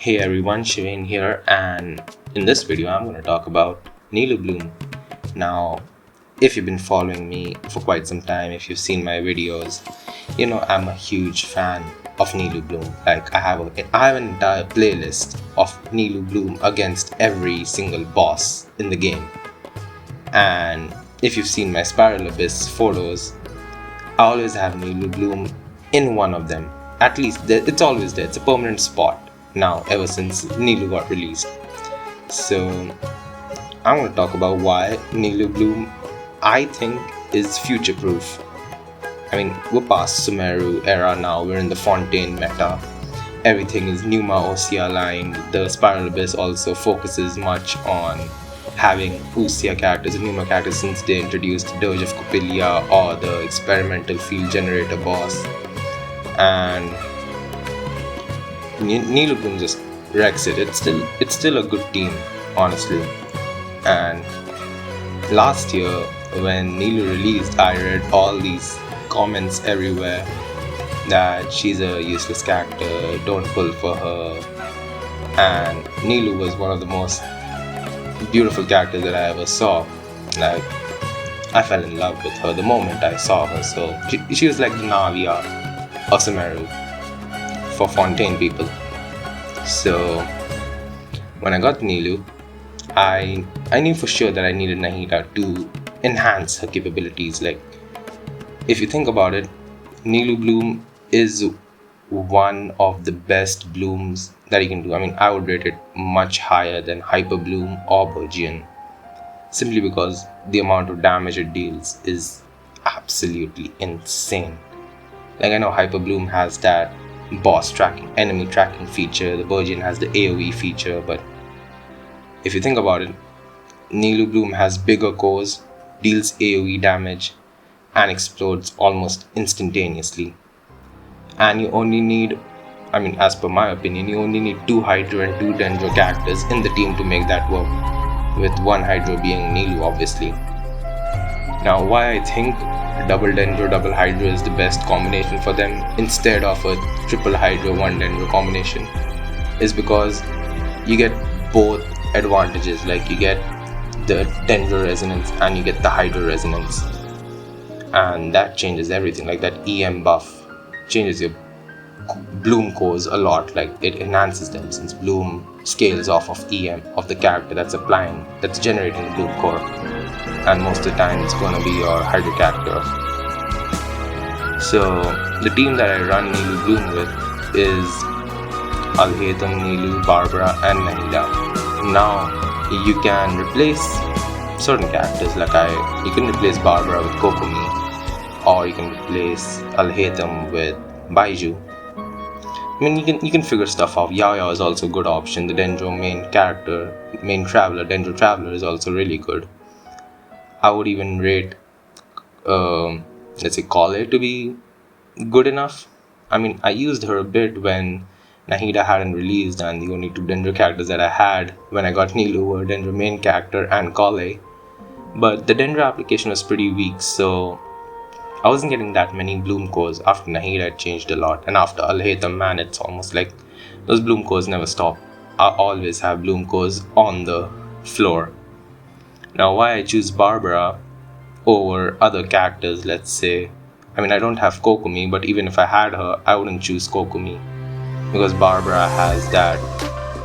Hey everyone, Shiveen here, and in this video I'm going to talk about Nilou Bloom. Now, if you've been following me for quite some time, if you've seen my videos, you know I'm a huge fan of Nilou Bloom. Like I have an entire playlist of Nilou Bloom against every single boss in the game. And if you've seen my Spiral Abyss photos, I always have Nilou Bloom in one of them. At least it's always there. It's a permanent spot now ever since Nilou got released. So I'm going to talk about why Nilou Bloom I think is future proof. I mean, we're past Sumeru era now, we're in the Fontaine meta. Everything is Numa Osea aligned. The Spiral Abyss also focuses much on having Osea characters and Numa characters since they introduced Dirge of Copilia or the experimental field generator boss. And Nilou Bloom just wrecks it. It's still a good team, honestly. And last year when Nilou released, I read all these comments everywhere that she's a useless character, don't pull for her. And Nilou was one of the most beautiful characters that I ever saw. Like, I fell in love with her the moment I saw her. So she was like the Navia of Sumeru for Fontaine people. So when I got Nilou, I knew for sure that I needed Nahida to enhance her capabilities. Like, if you think about it, Nilou Bloom is one of the best blooms that you can do. I mean, I would rate it much higher than Hyper Bloom or Burgian, simply because the amount of damage it deals is absolutely insane. Like, I know Hyper Bloom has that boss tracking, enemy tracking feature, the Burgian has the AoE feature, but if you think about it, Nilou Bloom has bigger cores, deals AoE damage, and explodes almost instantaneously. And you only need, I mean, as per my opinion, you only need 2 Hydra and 2 Dendro characters in the team to make that work, with 1 Hydra being Nilou, obviously. Now, why I think double Dendro, double Hydra is the best combination for them instead of a triple Hydra, 1 Dendro combination is because you get both advantages. Like, you get the Dendro resonance and you get the Hydra resonance, and that changes everything. Like, that EM buff changes your Bloom cores a lot. Like, it enhances them since Bloom scales off of EM of the character that's generating the Bloom core, and most of the time it's going to be your Hydra character. So the team that I run Nilou Bloom with is Alhaitham, Nilou, Barbara and Nahida. Now you can replace certain characters, like you can replace Barbara with Kokomi, or you can replace Alhaitham with Baiju. I mean, you can figure stuff out. Yaya is also a good option. The Dendro main traveler, Dendro Traveler is also really good. I would even rate, let's say, Kale to be good enough. I mean, I used her a bit when Nahida hadn't released, and the only 2 Dendro characters that I had when I got Nilou were Dendro main character and Kale. But the Dendro application was pretty weak, so I wasn't getting that many Bloom cores. After Nahida it changed a lot, and after Alhaitham, man, it's almost like those Bloom cores never stop. I always have Bloom cores on the floor. Now, why I choose Barbara over other characters, let's say, I mean, I don't have Kokomi, but even if I had her, I wouldn't choose Kokomi, because Barbara has that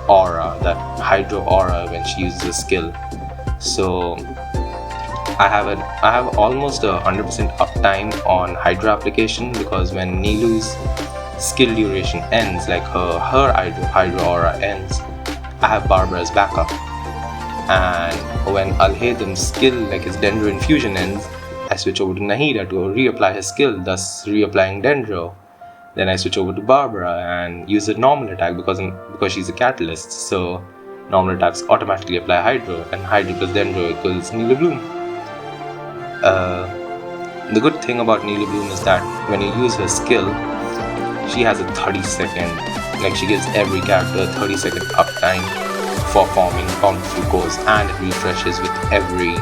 aura, that Hydro aura when she uses a skill. So I have almost 100% uptime on Hydra application, because when Nilou's skill duration ends, like her Hydra aura ends, I have Barbara as backup. And when Alhaitham's skill, like his Dendro infusion ends, I switch over to Nahida to reapply his skill, thus reapplying Dendro. Then I switch over to Barbara and use a normal attack because she's a catalyst, so normal attacks automatically apply Hydro, and Hydro plus Dendro equals Nilou Bloom. The good thing about Nilou Bloom is that when you use her skill, she has a 30-second, like she gives every character a 30-second uptime for forming bountiful cores, and it refreshes with every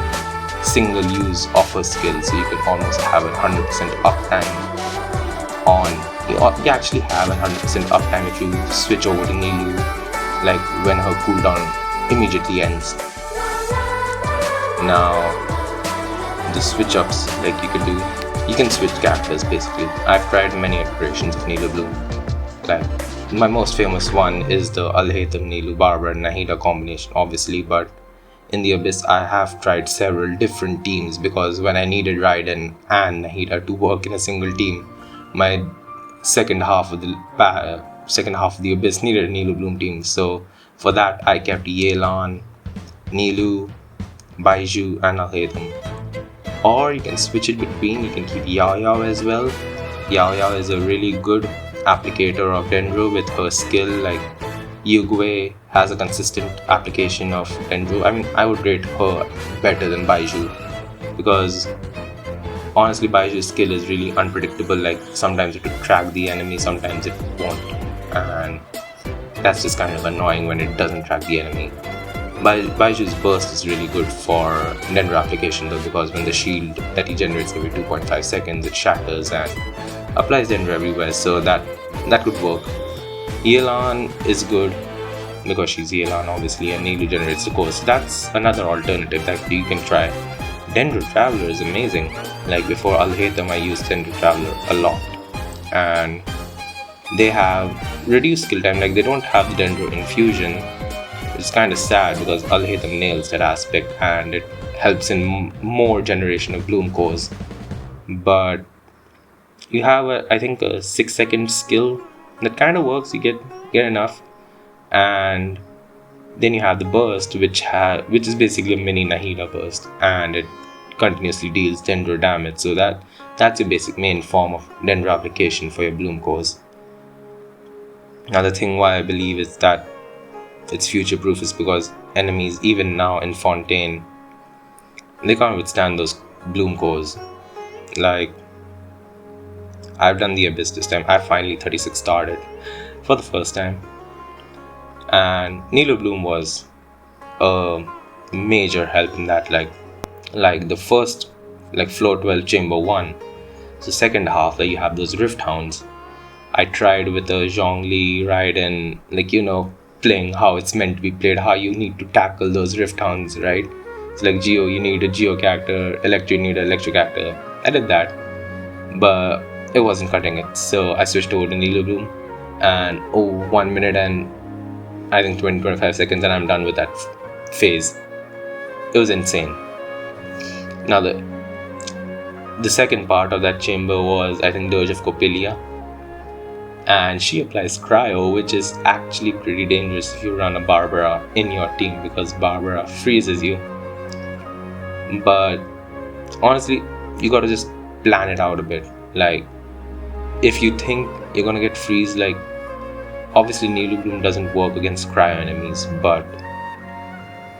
single use of her skill, so you can almost have a 100% uptime on you actually have 100% uptime if you switch over to Nilou like when her cooldown immediately ends. Now, the switch ups, like you can switch characters basically. I've tried many iterations of Nilou Bloom. Like, my most famous one is the alhaitham Nilou Barbara Nahida combination, obviously, but in the Abyss I have tried several different teams because when I needed Raiden and Nahida to work in a single team, my second half of the Abyss needed a Nilou Bloom team. So for that I kept Yelan, Nilou, Baiju, and alhaitham. Or you can switch it between, you can keep Yao Yao as well. Yao Yao is a really good applicator of Dendro with her skill. Like, Yugwei has a consistent application of Dendro. I mean, I would rate her better than Baiju because honestly Baiju's skill is really unpredictable. Like, sometimes it will track the enemy, sometimes it won't, and that's just kind of annoying when it doesn't track the enemy. Baiju's burst is really good for Dendro application though, because when the shield that he generates every 2.5 seconds, it shatters and applies Dendro everywhere, so that could work. Yelan is good because she's Yelan obviously, and Nilou generates the core, so that's another alternative that you can try. Dendro Traveler is amazing. Like, before alhaitham I used Dendro Traveler a lot, and they have reduced skill time. Like, they don't have the Dendro infusion. It's kind of sad because alhaitham nails that aspect and it helps in more generation of Bloom cores. But you have I think a 6-second skill that kind of works. You get enough, and then you have the burst, which is basically a mini Nahida burst, and it continuously deals Dendro damage. So that's your basic main form of Dendro application for your Bloom cores. Another thing why I believe is that it's future proof is because enemies even now in Fontaine, they can't withstand those Bloom cores. Like, I've done the Abyss this time. I finally 36 started for the first time, and Nilou Bloom was a major help in that. Like the first, like floor 12 chamber 1, so second half that you have those Rift Hounds. I tried with a Zhongli, Raiden, like, playing how it's meant to be played, how you need to tackle those Rift Hounds, right? So like Geo, you need a Geo character, Electro, you need an Electro character. I did that, but it wasn't cutting it, so I switched over to Nilou Bloom, and 1 minute and I think 20-25 seconds and I'm done with that phase. It was insane. Now the second part of that chamber was, I think, Dirge of Coppelia, and she applies cryo, which is actually pretty dangerous if you run a Barbara in your team because Barbara freezes you. But honestly, you gotta just plan it out a bit. Like, if you think you're gonna get freeze, like, obviously Nilou Bloom doesn't work against cryo enemies, but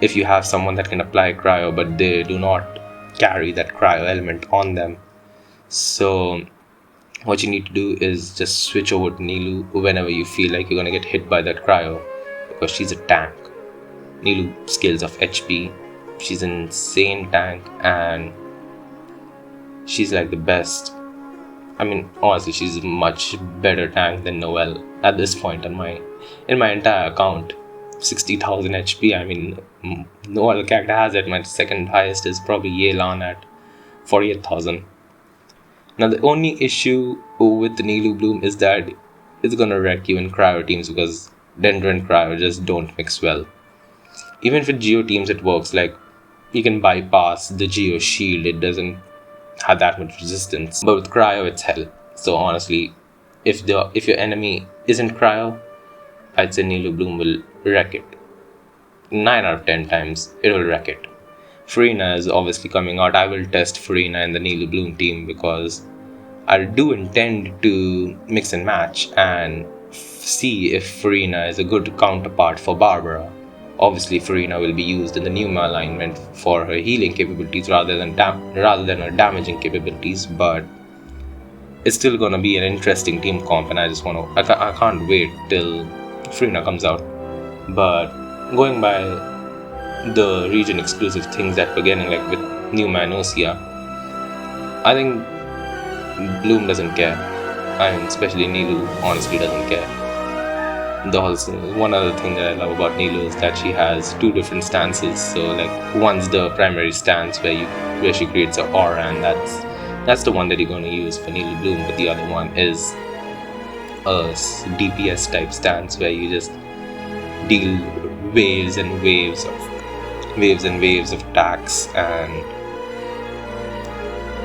if you have someone that can apply cryo but they do not carry that cryo element on them, so what you need to do is just switch over to Nilou whenever you feel like you're gonna get hit by that cryo, because she's a tank. Nilou scales of HP, she's an insane tank, and she's like the best. I mean, honestly, she's a much better tank than Noelle at this point in my entire account. 60,000 HP. I mean, no other character has it. My second highest is probably Yelan at 48,000. Now, the only issue with the Nilou Bloom is that it's gonna wreck you in cryo teams because Dendro and cryo just don't mix well. Even with Geo teams, it works. Like, you can bypass the Geo shield, it doesn't have that much resistance. But with cryo, it's hell. So honestly, if your enemy isn't cryo, I'd say Nilou Bloom will wreck it. 9 out of 10 times, it will wreck it. Farina is obviously coming out. I will test Farina in the Nilou Bloom team because I do intend to mix and match and see if Farina is a good counterpart for Barbara. Obviously, Farina will be used in the Numa alignment for her healing capabilities rather than her damaging capabilities, but it's still gonna be an interesting team comp, and I can't wait till Farina comes out. But going by the region exclusive things that we're getting, like with Numa and Osea, I think Bloom doesn't care. I mean, especially Nilou honestly doesn't care. the also one other thing that I love about Nilou is that she has two different stances. So like one's the primary stance where she creates an aura, and that's the one that you're going to use for Nilou Bloom. But the other one is a DPS type stance where you just deal waves and waves of attacks, and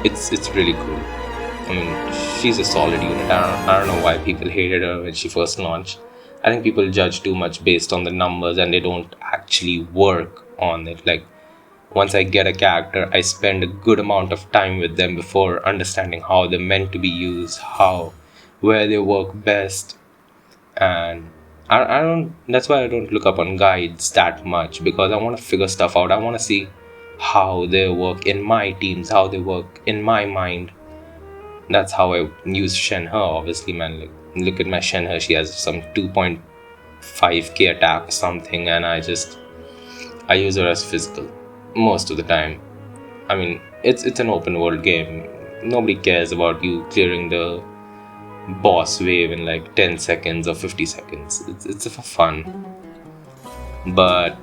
it's really cool. I mean, she's a solid unit. I don't know why people hated her when she first launched. I think people judge too much based on the numbers and they don't actually work on it. Like, once I get a character, I spend a good amount of time with them before understanding how they're meant to be used, where they work best. And I don't, that's why I don't look up on guides that much, because I want to figure stuff out. I want to see how they work in my teams, how they work in my mind. That's how I use Shenhe, obviously, man. Like, look at my Shenhe, she has some 2.5k attack or something, and I use her as physical most of the time. I mean, it's an open world game. Nobody cares about you clearing the boss wave in like 10 seconds or 50 seconds. It's for fun. But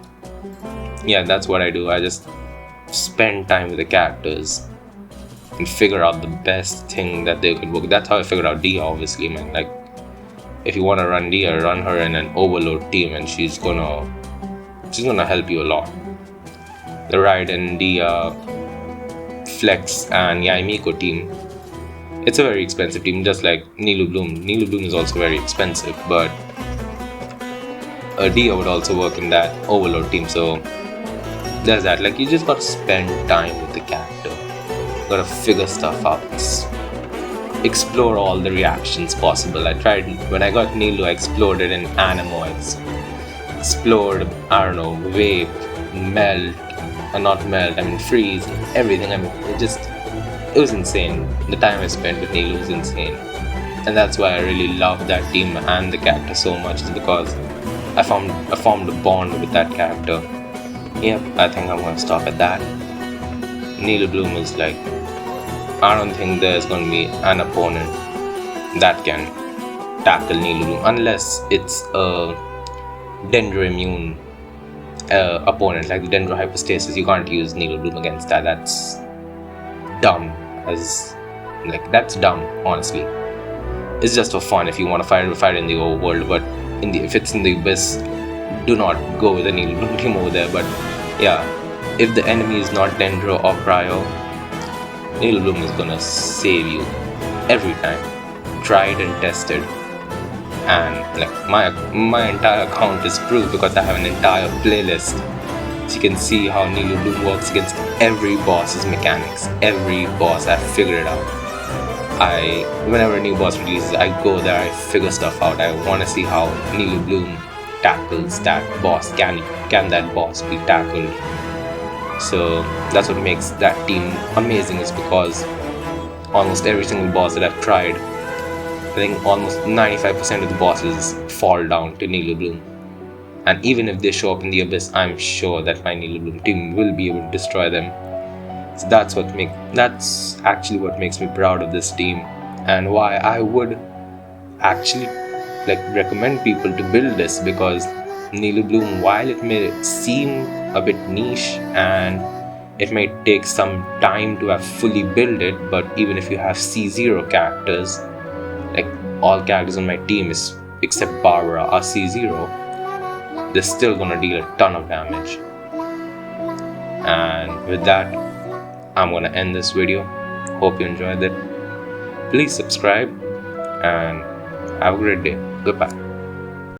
yeah, that's what I do. I just spend time with the characters and figure out the best thing that they could work. That's how I figured out Dia, obviously, man. Like, if you want to run Dia, run her in an overload team, and she's gonna help you a lot. The Raiden, Dia, Flex, and Yaimiko team, it's a very expensive team, just like Nilou Bloom. Nilou Bloom is also very expensive, but Dia would also work in that overload team. So there's that. Like, you just gotta spend time with the character. Gotta figure stuff out, explore all the reactions possible. I tried, when I got Nilou, I explored it in Anemo, explored, I don't know, wave, melt, and not melt, I mean freeze, everything. I mean, it was insane. The time I spent with Nilou was insane, and that's why I really love that team and the character so much, is because I formed a bond with that character. Yep, I think I'm gonna stop at that. Nilou Bloom is like, I don't think there's going to be an opponent that can tackle Nilou Bloom unless it's a Dendro immune opponent, like the Dendro Hypostasis. You can't use Nilou Bloom against that. That's dumb. That's dumb, honestly. It's just for fun if you want to fight in the overworld, but if it's in the Abyss, do not go with the Nilou Bloom team over there. But yeah, if the enemy is not Dendro or Cryo, Nilou Bloom is gonna save you every time. Tried and tested, and like my entire account is proof, because I have an entire playlist, so you can see how Nilou Bloom works against every boss's mechanics. Every boss, I figured it out. Whenever a new boss releases, I go there, I figure stuff out. I want to see how Nilou Bloom tackles that boss. Can that boss be tackled? So that's what makes that team amazing, is because almost every single boss that I've tried, I think almost 95% of the bosses fall down to Nilou Bloom. And even if they show up in the Abyss, I'm sure that my Nilou Bloom team will be able to destroy them. So that's actually what makes me proud of this team, and why I would actually recommend people to build this, because Nilou Bloom, while it may seem a bit niche and it may take some time to have fully built it, but even if you have C0 characters, like all characters on my team except Barbara are C0, they're still gonna deal a ton of damage. And with that, I'm gonna end this video. Hope you enjoyed it. Please subscribe and have a great day. Goodbye.